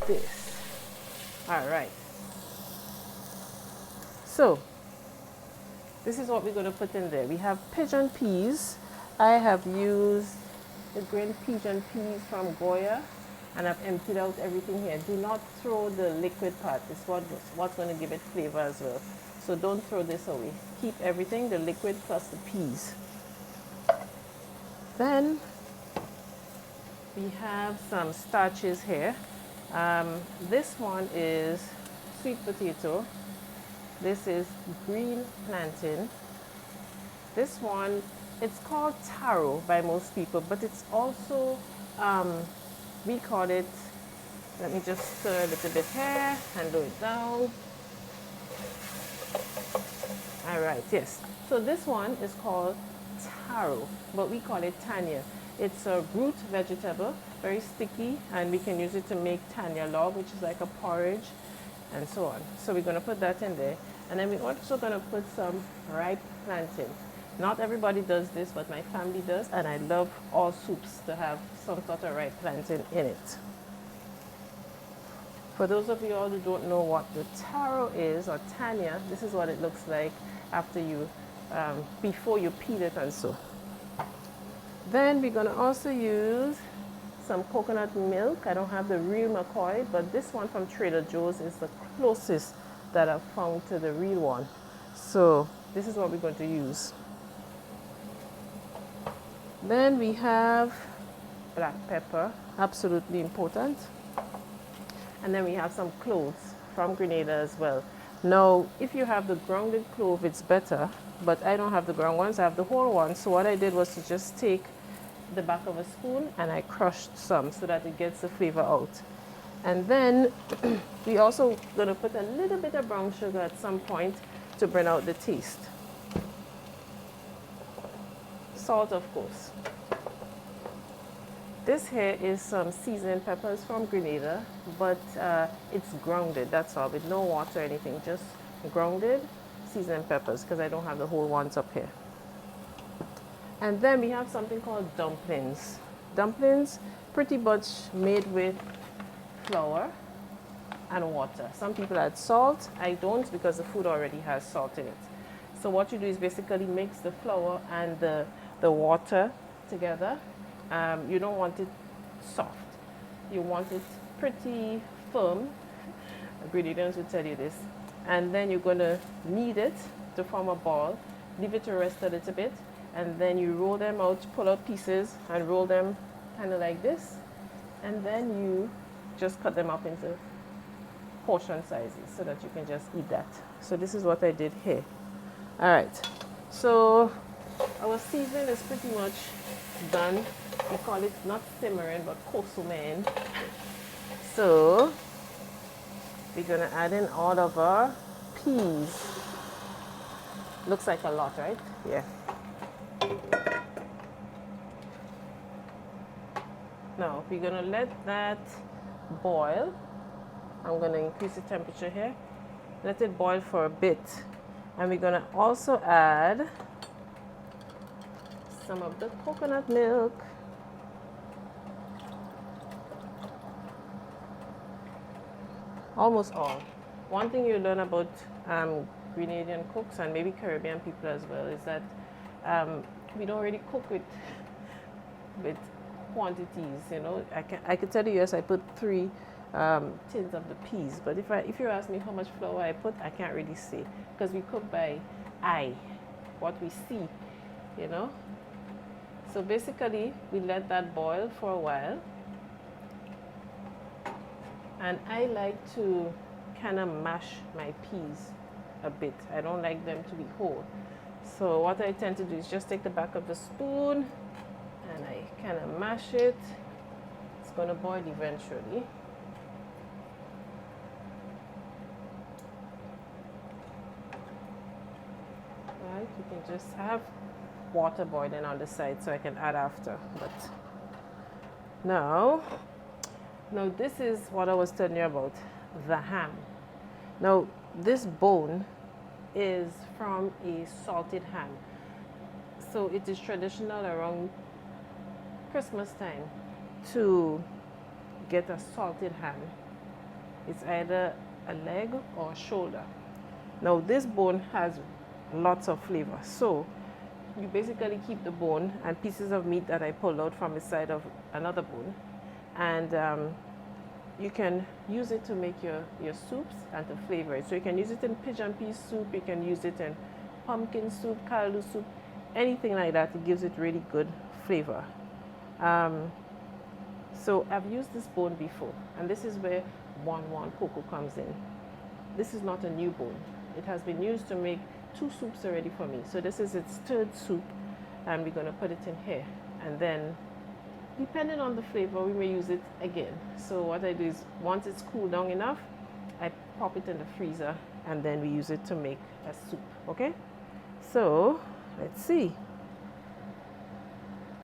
this. All right. So this is what we're going to put in there. We have pigeon peas. I have used the green pigeon peas from Goya, and I've emptied out everything here. Do not throw the liquid part. It's what's going to give it flavor as well. So don't throw this away. Keep everything, the liquid plus the peas. Then we have some starches here. This one is sweet potato. This is green plantain. This one, it's called taro by most people, but it's also, we call it, let me just stir a little bit here and lower it down. All right, yes. So this one is called taro, but we call it tania. It's a root vegetable, very sticky, and we can use it to make tania log, which is like a porridge, and so on. So we're going to put that in there. And then we're also going to put some ripe plantain. Not everybody does this, but my family does, and I love all soups to have some sort of ripe plantain in it. For those of you all who don't know what the taro is, or tania, this is what it looks like after you, before you peel it and so. Then we're going to also use some coconut milk. I don't have the real McCoy, but this one from Trader Joe's is the closest that I've found to the real one. So this is what we're going to use. Then we have black pepper, absolutely important. And then we have some cloves from Grenada as well. Now, if you have the grounded clove, it's better, but I don't have the ground ones, I have the whole ones. So what I did was to just take the back of a spoon and I crushed some so that it gets the flavor out. And then we also going to put a little bit of brown sugar at some point to bring out the taste. Salt, of course. This here is some seasoning peppers from Grenada, but it's grounded, that's all, with no water or anything, just grounded seasoning peppers, because I don't have the whole ones up here. And then we have something called dumplings. Dumplings, pretty much made with flour and water. Some people add salt. I don't, because the food already has salt in it. So what you do is basically mix the flour and the water together. You don't want it soft. You want it pretty firm. Grenadians will tell you this. And then you're going to knead it to form a ball. Leave it to rest a little bit. And then you roll them out, pull out pieces, and roll them kind of like this. And then you just cut them up into portion sizes so that you can just eat that. So this is what I did here. All right. So our seasoning is pretty much done. We call it not simmering, but consuming. So we're going to add in all of our peas. Looks like a lot, right? Yeah. Now we're going to let that boil. I'm going to increase the temperature here. Let it boil for a bit. And we're going to also add some of the coconut milk. Almost all. One thing you learn about Grenadian cooks and maybe Caribbean people as well is that we don't really cook with quantities. You know, I could tell you, yes, I put 3 tins of the peas, but if you ask me how much flour I put, I can't really say, because we cook by eye, what we see, you know. So basically we let that boil for a while, and I like to kind of mash my peas a bit. I don't like them to be whole. So what I tend to do is just take the back of the spoon and I kind of mash it. It's going to boil eventually. Right, you can just have water boiling on the side so I can add after. But now this is what I was telling you about, the ham. Now this bone is from a salted ham. So it is traditional around Christmas time to get a salted ham It's either a leg or a shoulder. Now this bone has lots of flavor, so you basically keep the bone and pieces of meat that I pulled out from the side of another bone, and you can use it to make your soups and to flavor it. So you can use it in pigeon pea soup, you can use it in pumpkin soup, caldo soup, anything like that. It gives it really good flavor. So I've used this bone before, and this is where 1-1 cocoa comes in. This is not a new bone. It has been used to make 2 soups already for me. So this is its 3rd soup, and we're going to put it in here. And then, depending on the flavor, we may use it again. So what I do is, once it's cooled down enough, I pop it in the freezer, and then we use it to make a soup, okay? So, let's see.